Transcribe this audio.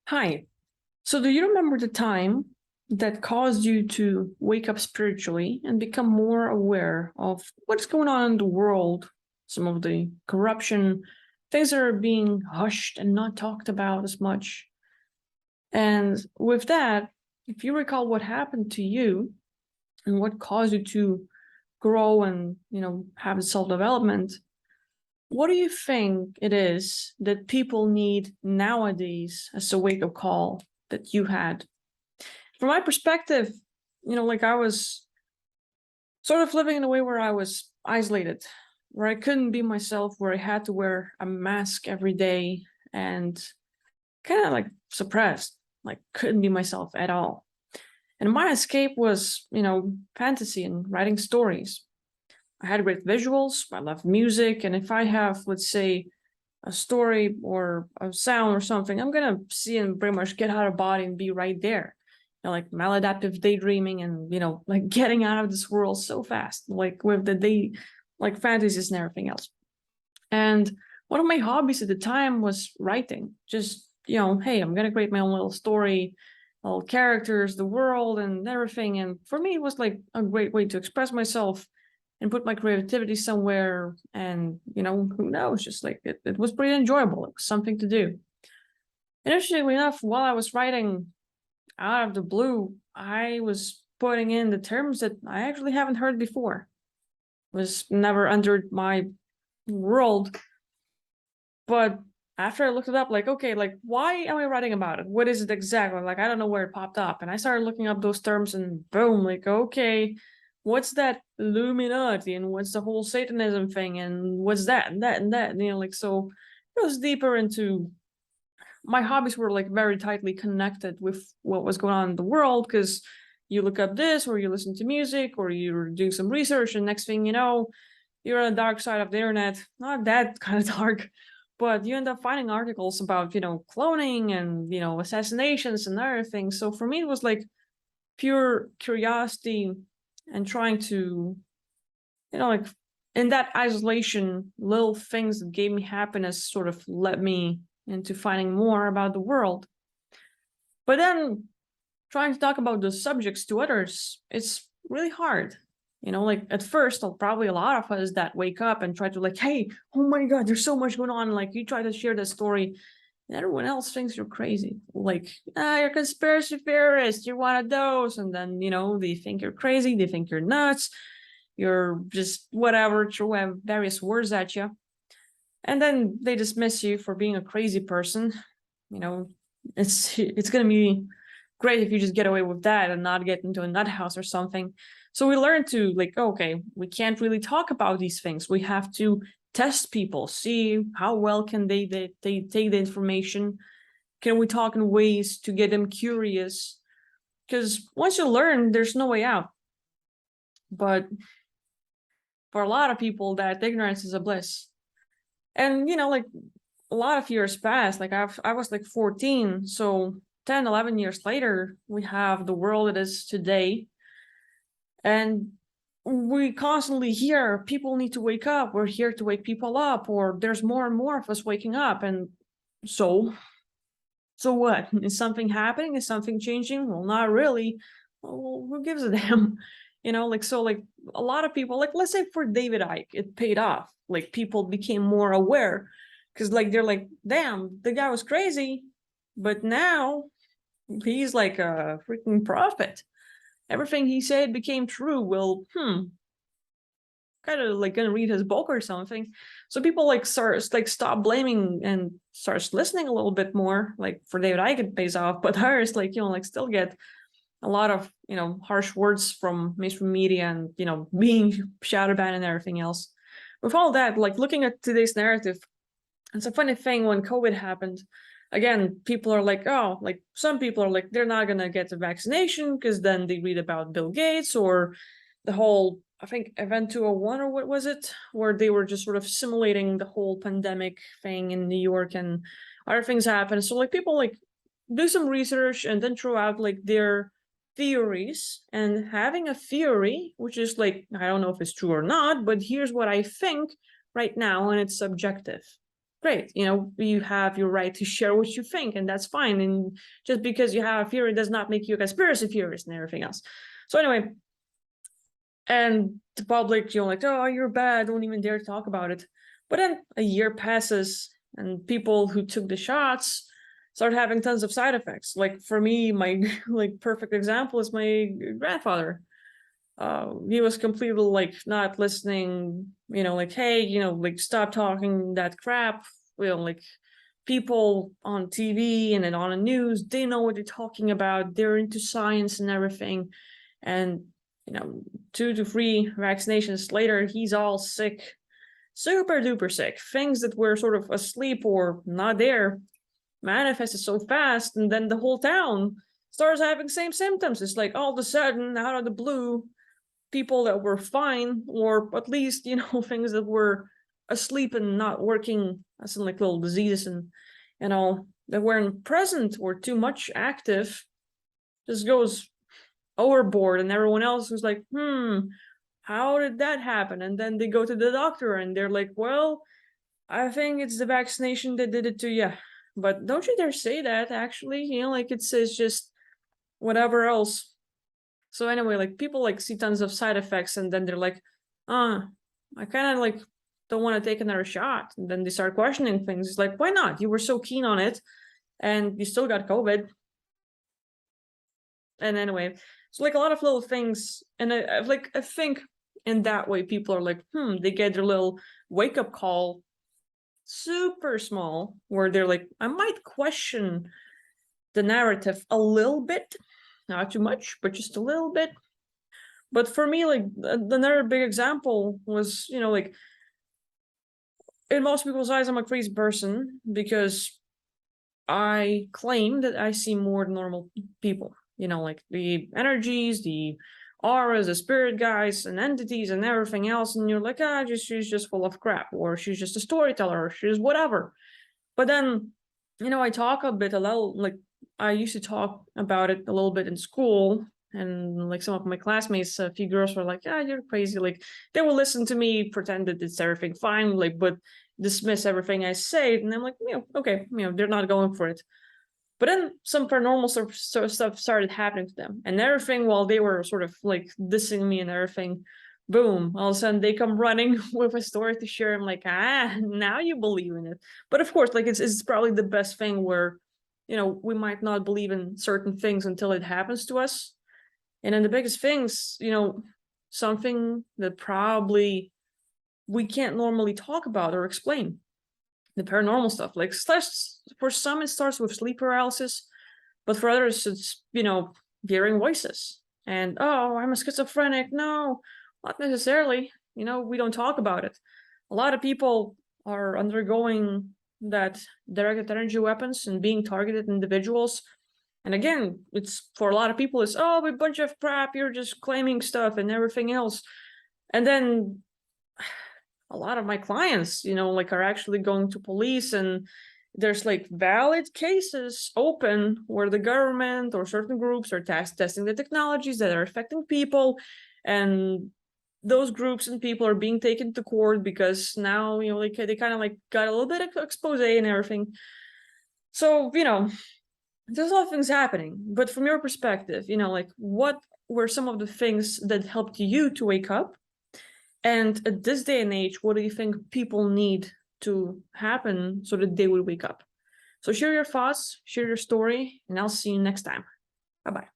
Hi. So do you remember the time that caused you to wake up spiritually and become more aware of what's going on in the world? Some of the corruption, things that are being hushed and not talked about as much. And with that, if you recall what happened to you and what caused you to grow and, have self-development, what do you think it is that people need nowadays as a wake-up call that you had? From my perspective, like I was sort of living in a way where I was isolated, where I couldn't be myself, where I had to wear a mask every day and kind of like suppressed, like couldn't be myself at all. And my escape was, fantasy and writing stories. I had great visuals, I loved music, and if I have, let's say, a story or a sound or something, I'm gonna see and pretty much get out of body and be right there. Like maladaptive daydreaming and like getting out of this world so fast, like with the day, like fantasies and everything else. And one of my hobbies at the time was writing. Just hey, I'm gonna create my own little story, all characters, the world, and everything. And for me, it was like a great way to express myself and put my creativity somewhere. And who knows, just like it was pretty enjoyable. It was something to do. And interestingly enough, while I was writing out of the blue, I was putting in the terms that I actually haven't heard before. It was never entered my world. But after I looked it up, like, okay, like, why am I writing about it? What is it exactly? Like, I don't know where it popped up. And I started looking up those terms and boom, like, okay, what's that Illuminati and what's the whole Satanism thing and what's that and that and that? And, like, so it was deeper into my hobbies were like very tightly connected with what was going on in the world because you look up this or you listen to music or you're doing some research and next thing you know, you're on the dark side of the internet. Not that kind of dark, but you end up finding articles about, cloning and, assassinations and other things. So for me, it was like pure curiosity and trying to, like in that isolation, little things that gave me happiness sort of led me into finding more about the world. But then trying to talk about those subjects to others, it's really hard. Like at first, probably a lot of us that wake up and try to like, hey, oh my God, there's so much going on. Like you try to share that story and everyone else thinks you're crazy. Like, you're a conspiracy theorist, you're one of those. And then, they think you're crazy, they think you're nuts, you're just whatever, throw various words at you. And then they dismiss you for being a crazy person. You know, it's gonna be great if you just get away with that and not get into a nut house or something. So we learned to like, okay, we can't really talk about these things. We have to test people, see how well can they take the information. Can we talk in ways to get them curious? Because once you learn, there's no way out. But for a lot of people, that ignorance is a bliss. And like a lot of years passed. Like I was like 14, so 10, 11 years later, we have the world it is today. And we constantly hear people need to wake up. We're here to wake people up, or there's more and more of us waking up. And so what? Is something happening? Is something changing? Well, not really. Well, who gives a damn? Like so like a lot of people, like let's say for David Icke, it paid off. Like people became more aware because like they're like, damn, the guy was crazy, but now he's like a freaking prophet. Everything he said became true. Well, kind of like gonna read his book or something. So people like stop blaming and starts listening a little bit more. Like for David Icke it pays off, but others like like still get a lot of harsh words from mainstream media and being shadow banned and everything else. With all that, like looking at today's narrative, it's a funny thing when COVID happened. Again, people are like, oh, like some people are like, they're not gonna get the vaccination because then they read about Bill Gates or the whole, I think, Event 201 or what was it, where they were just sort of simulating the whole pandemic thing in New York and other things happen. So like people like do some research and then throw out like their theories, and having a theory, which is like, I don't know if it's true or not, but here's what I think right now, and it's subjective. great. You have your right to share what you think, and that's fine. And just because you have a theory does not make you a conspiracy theorist and everything else. So anyway, and the public, like, oh, you're bad, don't even dare talk about it. But then a year passes, and people who took the shots start having tons of side effects. Like for me, my perfect example is my grandfather. He was completely not listening, hey, stop talking that crap. People on TV and then on the news, they know what they're talking about. They're into science and everything. And 2 to 3 vaccinations later, he's all sick, super duper sick. Things that were sort of asleep or not there manifested so fast, and then the whole town starts having same symptoms. It's like all of a sudden, out of the blue, people that were fine, or at least things that were asleep and not working, as in little diseases and all, that weren't present or too much active, just goes overboard, and everyone else was like, how did that happen? And then they go to the doctor and they're like, well, I think it's the vaccination that did it to you. But don't you dare say that, actually. It's just whatever else. So anyway, people see tons of side effects, and then they're like, I kind of don't want to take another shot. And then they start questioning things. It's like, why not? You were so keen on it and you still got COVID. And anyway, so a lot of little things. And I think in that way, people are like, they get their little wake up call, super small, where they're like, I might question the narrative a little bit, not too much, but just a little bit. But for me, another big example was, in most people's eyes, I'm a crazy person because I claim that I see more than normal people, the energies, the auras, the spirit guides and entities and everything else. And you're like, she's just full of crap, or she's just a storyteller, or she's whatever. But then, I talk a little, I used to talk about it a little bit in school, and some of my classmates, a few girls were like, you're crazy. They will listen to me, pretend that it's everything fine, but dismiss everything I say. And I'm like, okay, they're not going for it. But then some paranormal stuff started happening to them, and everything, while they were sort of dissing me and everything, boom, all of a sudden they come running with a story to share. I'm like, now you believe in it. But of course, it's probably the best thing where, we might not believe in certain things until it happens to us. And then the biggest things, something that probably we can't normally talk about or explain. The paranormal stuff, for some it starts with sleep paralysis, but for others it's hearing voices. And I'm a schizophrenic. No, not necessarily. We don't talk about it. A lot of people are undergoing that directed energy weapons and being targeted individuals. And again, it's for a lot of people, it's a bunch of crap, you're just claiming stuff and everything else. And then a lot of my clients, are actually going to police, and there's valid cases open where the government or certain groups are testing the technologies that are affecting people, and those groups and people are being taken to court because now, they kind of got a little bit of expose and everything. So, there's a lot of things happening. But from your perspective, what were some of the things that helped you to wake up? And at this day and age, what do you think people need to happen so that they will wake up? So share your thoughts, share your story, and I'll see you next time. Bye-bye.